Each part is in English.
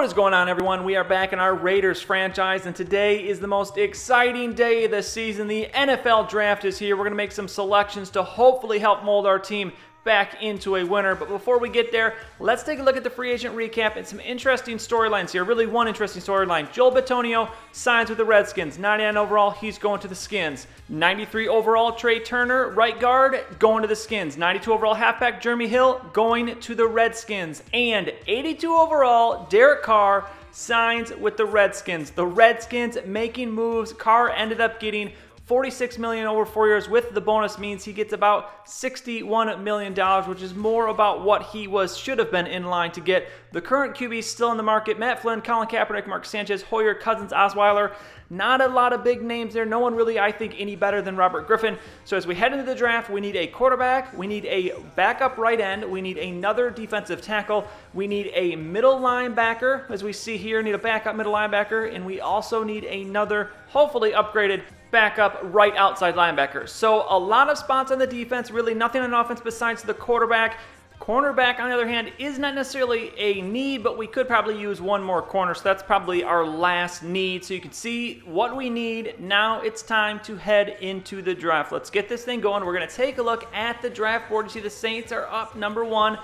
What is going on, everyone? We are back in our Raiders franchise, and today is the most exciting day of the season. The NFL draft is here. We're going to make some selections to hopefully help mold our team back into a winner. But before we get there, let's take a look at the free agent recap and some interesting storylines here. Really one interesting storyline. Joel Bitonio signs with the Redskins. 99 overall, he's going to the Skins. 93 overall, Trey Turner, right guard, going to the Skins. 92 overall, halfback Jeremy Hill, going to the Redskins. And 82 overall, Derek Carr signs with the Redskins. The Redskins making moves. Carr ended up getting $46 million over 4 years with the bonus means he gets about $61 million, which is more about what he should have been in line to get. The current QB still in the market: Matt Flynn, Colin Kaepernick, Mark Sanchez, Hoyer, Cousins, Osweiler. Not a lot of big names there. No one really, I think, any better than Robert Griffin. So as we head into the draft, we need a quarterback, we need a backup right end, we need another defensive tackle, we need a middle linebacker, as we see here, need a backup middle linebacker, and we also need another, hopefully upgraded, backup right outside linebacker. So a lot of spots on the defense, really nothing on offense besides the quarterback. Cornerback, on the other hand, is not necessarily a need, but we could probably use one more corner, so that's probably our last need. So you can see what we need. Now it's time to head into the draft. Let's get this thing going. We're going to take a look at the draft board. You see the Saints are up number 1.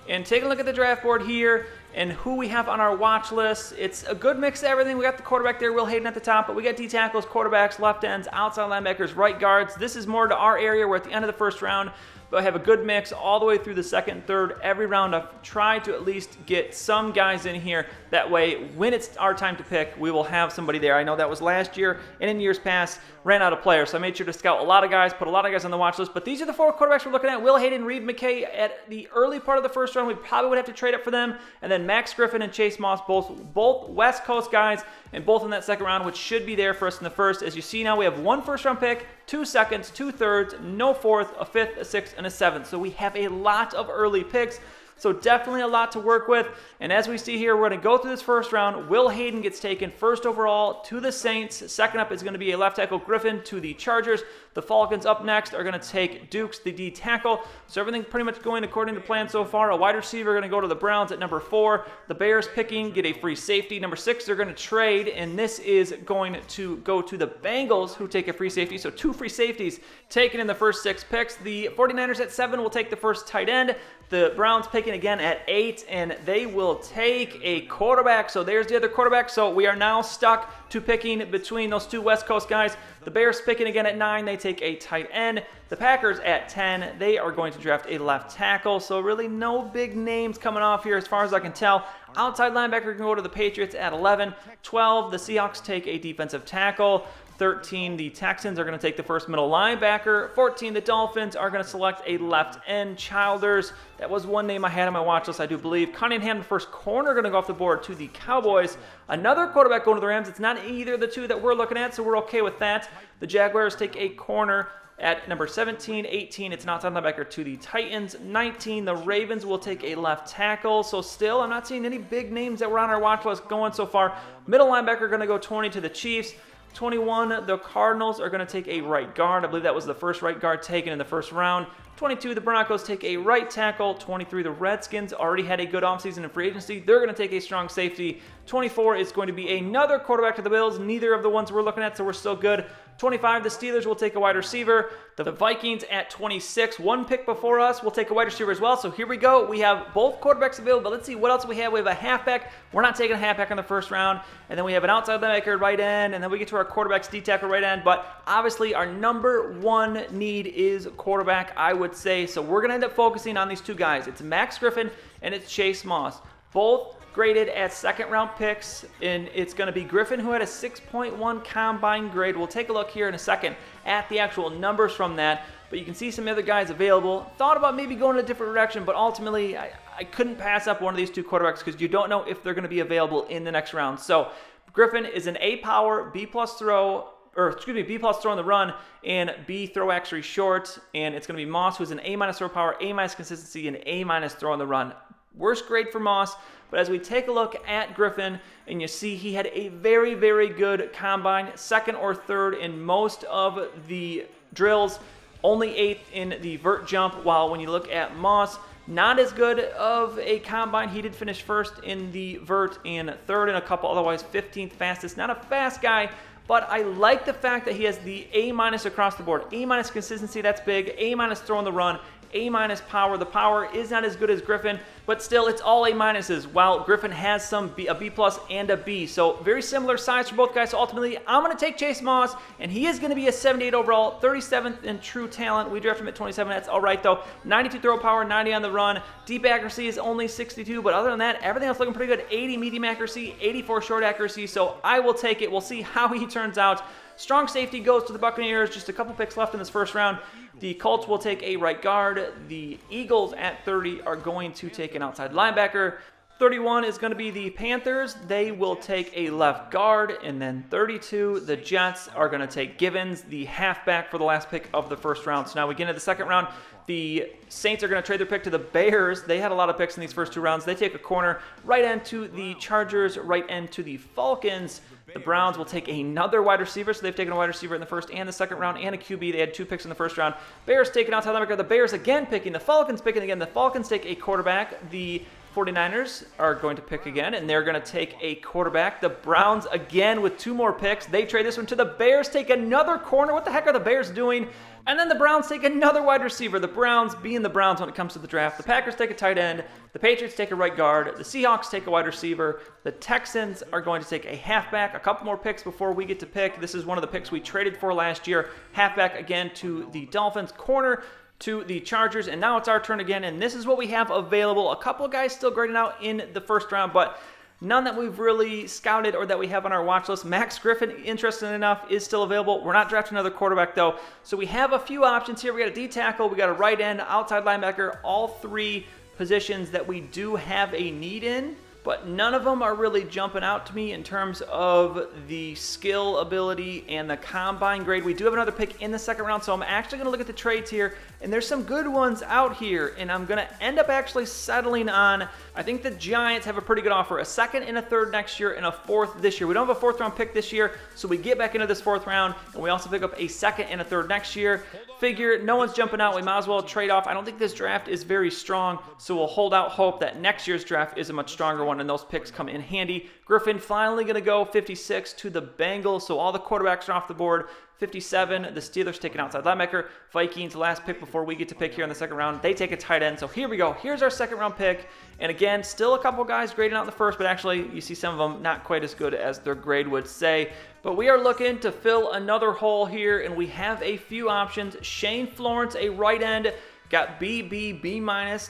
And take a look at the draft board here and who we have on our watch list. It's a good mix of everything. We got the quarterback there, Will Hayden at the top, but we got D tackles, quarterbacks, left ends, outside linebackers, right guards. This is more to our area. We're at the end of the first round, but I have a good mix all the way through the second and third. Every round I've tried to at least get some guys in here. That way, when it's our time to pick, we will have somebody there. I know that was last year and in years past, ran out of players. So I made sure to scout a lot of guys, put a lot of guys on the watch list. But these are the 4 quarterbacks we're looking at: Will Hayden, Reed McKay at the early part of the first round. We probably would have to trade up for them. And then Max Griffin and Chase Moss, both West Coast guys, and both in that second round, which should be there for us in the first. As you see now, we have 1 first-round pick, 2 seconds, 2 thirds, no fourth, a fifth, a sixth, and a seventh. So we have a lot of early picks. So definitely a lot to work with. And as we see here, we're going to go through this first round. Will Hayden gets taken first overall to the Saints. Second up is going to be a left tackle, Griffin, to the Chargers. The Falcons up next are going to take Dukes, the D tackle. So everything pretty much going according to plan so far. A wide receiver going to go to the Browns at number 4. The Bears picking, get a free safety. Number 6, they're going to trade, and this is going to go to the Bengals, who take a free safety. So 2 free safeties taken in the first 6 picks. The 49ers at 7 will take the first tight end. The Browns picking again at 8, and they will take a quarterback. So there's the other quarterback. So we are now stuck to picking between those 2 West Coast guys. The Bears picking again at 9. They take a tight end. The Packers at 10. They are going to draft a left tackle. So really no big names coming off here as far as I can tell. Outside linebacker can go to the Patriots at 11. 12, the Seahawks take a defensive tackle. 13, the Texans are going to take the first middle linebacker. 14, the Dolphins are going to select a left end. Childers, that was one name I had on my watch list, I do believe. Cunningham, the first corner, going to go off the board to the Cowboys. Another quarterback going to the Rams. It's not either of the 2 that we're looking at, so we're okay with that. The Jaguars take a corner at number 17. 18, it's an outside linebacker to the Titans. 19, the Ravens will take a left tackle. So still, I'm not seeing any big names that were on our watch list going so far. Middle linebacker going to go 20 to the Chiefs. 21, the Cardinals are going to take a right guard. I believe that was the first right guard taken in the first round. 22, the Broncos take a right tackle. 23, the Redskins already had a good offseason in free agency. They're going to take a strong safety. 24 is going to be another quarterback to the Bills. Neither of the ones we're looking at, so we're still good. 25, the Steelers will take a wide receiver. The Vikings at 26, 1 pick before us, will take a wide receiver as well. So here we go. We have both quarterbacks available, but let's see what else we have. We have a halfback. We're not taking a halfback in the first round. And then we have an outside linebacker right end, and then we get to our quarterbacks, D tackle right end. But obviously our number 1 need is quarterback, I would say. So we're going to end up focusing on these 2 guys. It's Max Griffin and it's Chase Moss. Both graded at second-round picks, and it's going to be Griffin, who had a 6.1 combine grade. We'll take a look here in a second at the actual numbers from that, but you can see some other guys available. Thought about maybe going in a different direction, but ultimately I couldn't pass up one of these 2 quarterbacks because you don't know if they're going to be available in the next round. So Griffin is an A power, B plus throw on the run, and B throw actually short, and it's going to be Moss, who's an A minus throw power, A minus consistency, and A minus throw on the run. Worst grade for Moss, but as we take a look at Griffin, and you see he had a very, very good combine, 2nd or 3rd in most of the drills, only 8th in the vert jump, while when you look at Moss, Not as good of a combine. He did finish first in the vert and third in a couple, otherwise 15th fastest. Not a fast guy, but I like the fact that he has the A- across the board. A- consistency, that's big. A- throwing the run. A- power. The power is not as good as Griffin, but still it's all A-minuses, while Griffin has some a B+ and a B. So very similar size for both guys. So ultimately, I'm going to take Chase Moss, and he is going to be a 78 overall, 37th in true talent. We drafted him at 27. That's all right, though. 92 throw power, 90 on the run. Deep accuracy is only 62, but other than that, everything else looking pretty good. 80 medium accuracy, 84 short accuracy, so I will take it. We'll see how he turns out. Strong safety goes to the Buccaneers. Just a couple picks left in this first round. The Colts will take a right guard. The Eagles at 30 are going to take an outside linebacker. 31 is going to be the Panthers. They will take a left guard. And then 32, the Jets are going to take Givens, the halfback, for the last pick of the first round. So now we get into the second round. The Saints are going to trade their pick to the Bears. They had a lot of picks in these first two rounds. They take a corner. Right end to the Chargers. Right end to the Falcons. The Browns will take another wide receiver, so they've taken a wide receiver in the first and the second round, and a QB. They had 2 picks in the first round. Bears taking outside linebacker. The Bears again picking. The Falcons picking again. The Falcons take a quarterback. The 49ers are going to pick again, and they're going to take a quarterback. The Browns again with 2 more picks. They trade this one to the Bears, take another corner. What the heck are the Bears doing? And then the Browns take another wide receiver. The Browns being the Browns when it comes to the draft. The Packers take a tight end. The Patriots take a right guard. The Seahawks take a wide receiver. The Texans are going to take a halfback. A couple more picks before we get to pick. This is one of the picks we traded for last year. Halfback again to the Dolphins. Corner to the Chargers. And now it's our turn again. And this is what we have available. A couple of guys still grading out in the first round, but none that we've really scouted or that we have on our watch list. Max Griffin, interesting enough, is still available. We're not drafting another quarterback, though. So we have a few options here. We got a D tackle, we got a right end, outside linebacker, all 3 positions that we do have a need in, but none of them are really jumping out to me in terms of the skill, ability, and the combine grade. We do have another pick in the second round, so I'm actually going to look at the trades here, and there's some good ones out here, and I'm going to end up actually settling on, I think the Giants have a pretty good offer, a second and a third next year and a 4th this year. We don't have a 4th round pick this year, so we get back into this 4th round, and we also pick up a second and a third next year. Figure no one's jumping out. We might as well trade off. I don't think this draft is very strong, so we'll hold out hope that next year's draft is a much stronger one, and those picks come in handy. Griffin finally going to go 56 to the Bengals, so all the quarterbacks are off the board. 57, the Steelers take an outside linebacker. Vikings, last pick before we get to pick here in the second round. They take a tight end. So here we go. Here's our second round pick. And again, still a couple guys grading out in the first, but actually you see some of them not quite as good as their grade would say. But we are looking to fill another hole here, and we have a few options. Shane Florence, a right end. Got B,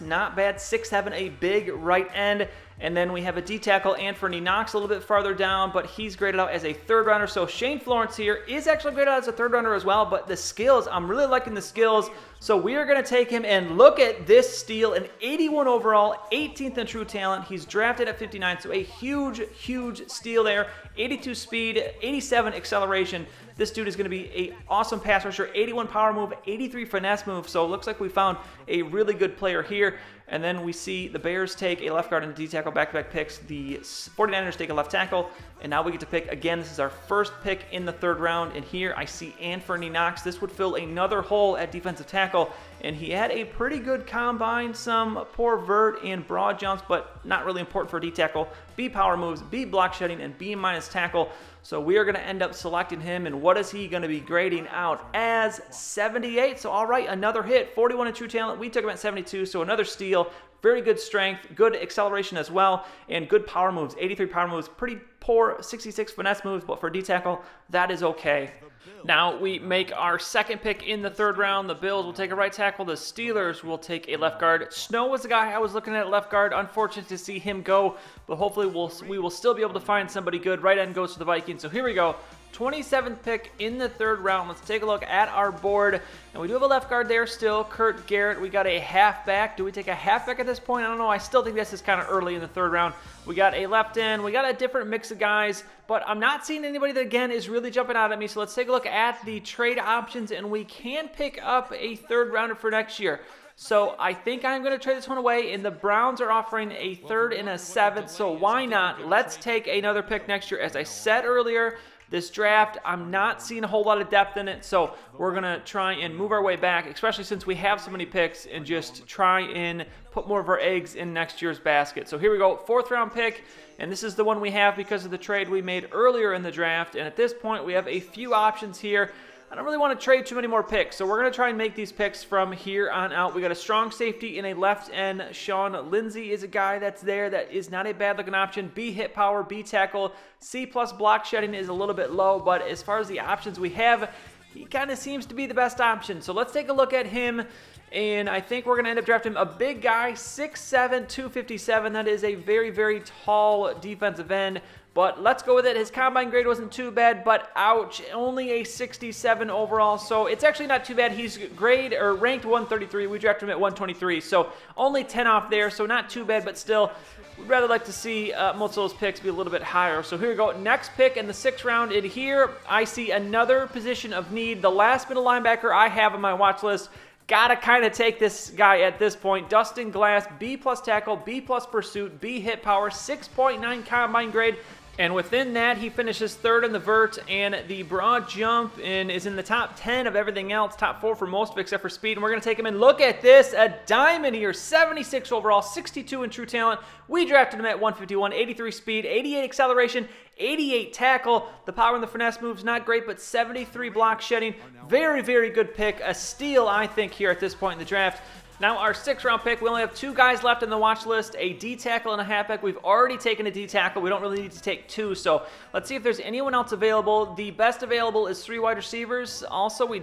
not bad. 6'7", a big right end. And then we have a D tackle, Anthony Knox, a little bit farther down, but he's graded out as a 3rd rounder. So Shane Florence here is actually graded out as a 3rd rounder as well, but the skills, I'm really liking the skills. So we are going to take him, and look at this steal, an 81 overall, 18th in true talent. He's drafted at 59, so a huge, huge steal there. 82 speed, 87 acceleration. This dude is going to be an awesome pass rusher, 81 power move, 83 finesse move. So it looks like we found a really good player here. And then we see the Bears take a left guard and a D tackle, back-to-back picks. The 49ers take a left tackle. And now we get to pick again. This is our first pick in the 3rd round. And here I see Anthony Knox. This would fill another hole at defensive tackle. And he had a pretty good combine, some poor vert and broad jumps, but not really important for a D tackle. B power moves, B block shedding, and B- tackle. So we are going to end up selecting him. And what is he going to be grading out as? 78. So all right, another hit. 41 in true talent. We took him at 72. So another steal. Very good strength, good acceleration as well, and good power moves. 83 power moves, pretty poor 66 finesse moves, but for a D tackle, that is okay. Now we make our second pick in the 3rd round. The Bills will take a right tackle. The Steelers will take a left guard. Snow was the guy I was looking at left guard. Unfortunate to see him go, but hopefully we will still be able to find somebody good. Right end goes to the Vikings. So here we go. 27th pick in the 3rd round. Let's take a look at our board. And we do have a left guard there still, Kurt Garrett. We got a halfback. Do we take a halfback at this point? I don't know. I still think this is kind of early in the 3rd round. We got a left end. We got a different mix of guys, but I'm not seeing anybody that, again, is really jumping out at me. So let's take a look at the trade options, and we can pick up a 3rd rounder for next year. So I think I'm going to trade this one away, and the Browns are offering a 3rd and a 7th, so why not? Let's take another pick next year. As I said earlier, This draft, I'm not seeing a whole lot of depth in it, so we're going to try and move our way back, especially since we have so many picks, and just try and put more of our eggs in next year's basket. So here we go, 4th round pick, and this is the one we have because of the trade we made earlier in the draft, and at this point we have a few options here. I don't really want to trade too many more picks, so we're going to try and make these picks from here on out. We got a strong safety in a left end. Sean Lindsay is a guy that's there that is not a bad-looking option. B hit power, B tackle. C plus block shedding is a little bit low, but as far as the options we have, he kind of seems to be the best option. So let's take a look at him, and I think we're going to end up drafting a big guy, 6'7", 257. That is a very, very tall defensive end. But let's go with it. His combine grade wasn't too bad, but ouch, only a 67 overall. So it's actually not too bad. He's ranked 133. We drafted him at 123. So only 10 off there. So not too bad, but still, we'd rather like to see most of those picks be a little bit higher. So here we go. Next pick in the 6th round. In here, I see another position of need. The last middle linebacker I have on my watch list. Gotta kind of take this guy at this point. Dustin Glass, B plus tackle, B plus pursuit, B hit power, 6.9 combine grade. And within that, he finishes 3rd in the vert and the broad jump and is in the top 10 of everything else, top 4 for most of it except for speed. And we're going to take him in. Look at this, a diamond here, 76 overall, 62 in true talent. We drafted him at 151, 83 speed, 88 acceleration, 88 tackle. The power and the finesse moves, not great, but 73 block shedding. Very, very good pick. A steal, I think, here at this point in the draft. Now our 6th round pick, we only have 2 guys left in the watch list, a D tackle and a halfback. We've already taken a D tackle. We don't really need to take 2, so let's see if there's anyone else available. The best available is 3 wide receivers. Also, we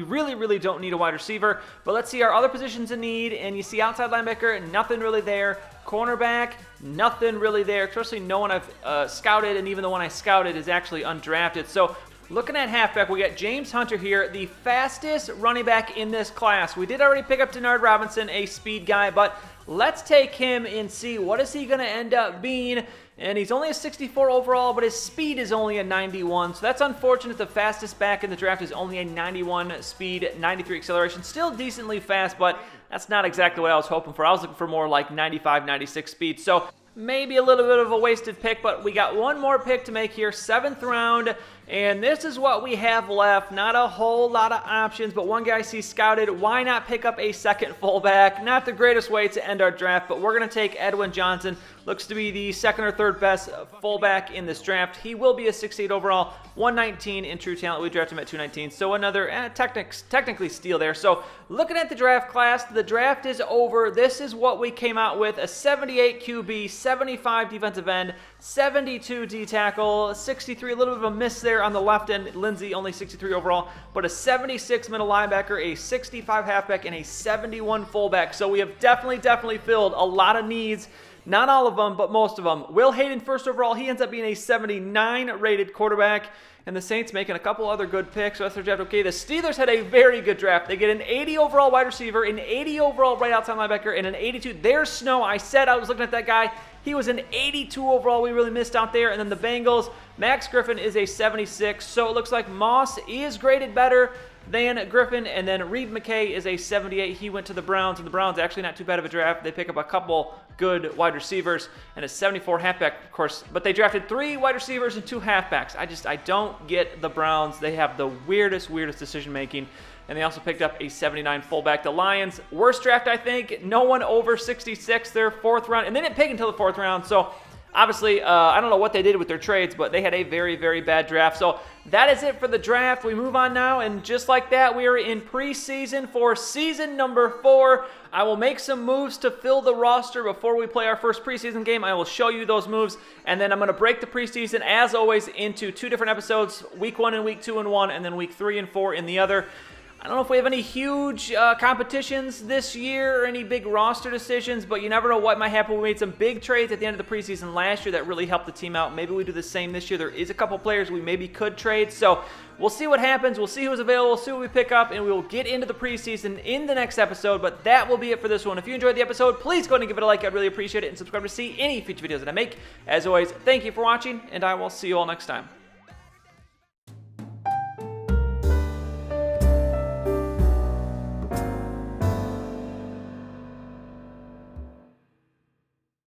really, really don't need a wide receiver, but let's see our other positions in need, and you see outside linebacker, nothing really there. Cornerback, nothing really there, especially no one I've scouted, and even the one I scouted is actually undrafted. So looking at halfback, we got James Hunter here, the fastest running back in this class. We did already pick up Denard Robinson, a speed guy, but let's take him and see what is he going to end up being. And he's only a 64 overall, but his speed is only a 91. So that's unfortunate. The fastest back in the draft is only a 91 speed, 93 acceleration. Still decently fast, but that's not exactly what I was hoping for. I was looking for more like 95, 96 speed. So maybe a little bit of a wasted pick, but we got one more pick to make here, 7th round, and this is what we have left. Not a whole lot of options, but one guy I see scouted. Why not pick up a second fullback? Not the greatest way to end our draft, but we're going to take Edwin Johnson. Looks to be the 2nd or 3rd best fullback in this draft. He will be a 68 overall, 119 in true talent. We drafted him at 219, so another technically steal there. So looking at the draft class, the draft is over. This is what we came out with: a 78 QB, 75 defensive end, 72 D tackle, 63, a little bit of a miss there on the left end. Lindsay only 63 overall, but a 76 middle linebacker, a 65 halfback, and a 71 fullback. So we have definitely filled a lot of needs. Not all of them, but most of them. Will Hayden, 1st overall, he ends up being a 79 rated quarterback. And the Saints making a couple other good picks. So that's their draft. Okay, the Steelers had a very good draft. They get an 80 overall wide receiver, an 80 overall right outside linebacker, and an 82. There's Snow. I said I was looking at that guy. He was an 82 overall. We really missed out there. And then the Bengals, Max Griffin is a 76. So it looks like Moss is graded better than Griffin, and then Reed McKay is a 78. He went to the Browns, and the Browns actually not too bad of a draft. They pick up a couple good wide receivers and a 74 halfback, of course, but they drafted 3 wide receivers and 2 halfbacks. I don't get the Browns. They have the weirdest decision making, and they also picked up a 79 fullback. The Lions, worst draft, I think. No one over 66. Their 4th round, and they didn't pick until the 4th round, so obviously, I don't know what they did with their trades, but they had a very bad draft. So that is it for the draft. We move on now, and just like that, we are in preseason for season number 4. I will make some moves to fill the roster before we play our first preseason game. I will show you those moves, and then I'm going to break the preseason, as always, into 2 different episodes, week 1 and week 2 in one, and then week 3 and 4 in the other. I don't know if we have any huge competitions this year or any big roster decisions, but you never know what might happen. We made some big trades at the end of the preseason last year that really helped the team out. Maybe we do the same this year. There is a couple players we maybe could trade, so we'll see what happens. We'll see who's available, see what we pick up, and we will get into the preseason in the next episode, but that will be it for this one. If you enjoyed the episode, please go ahead and give it a like. I'd really appreciate it, and subscribe to see any future videos that I make. As always, thank you for watching, and I will see you all next time.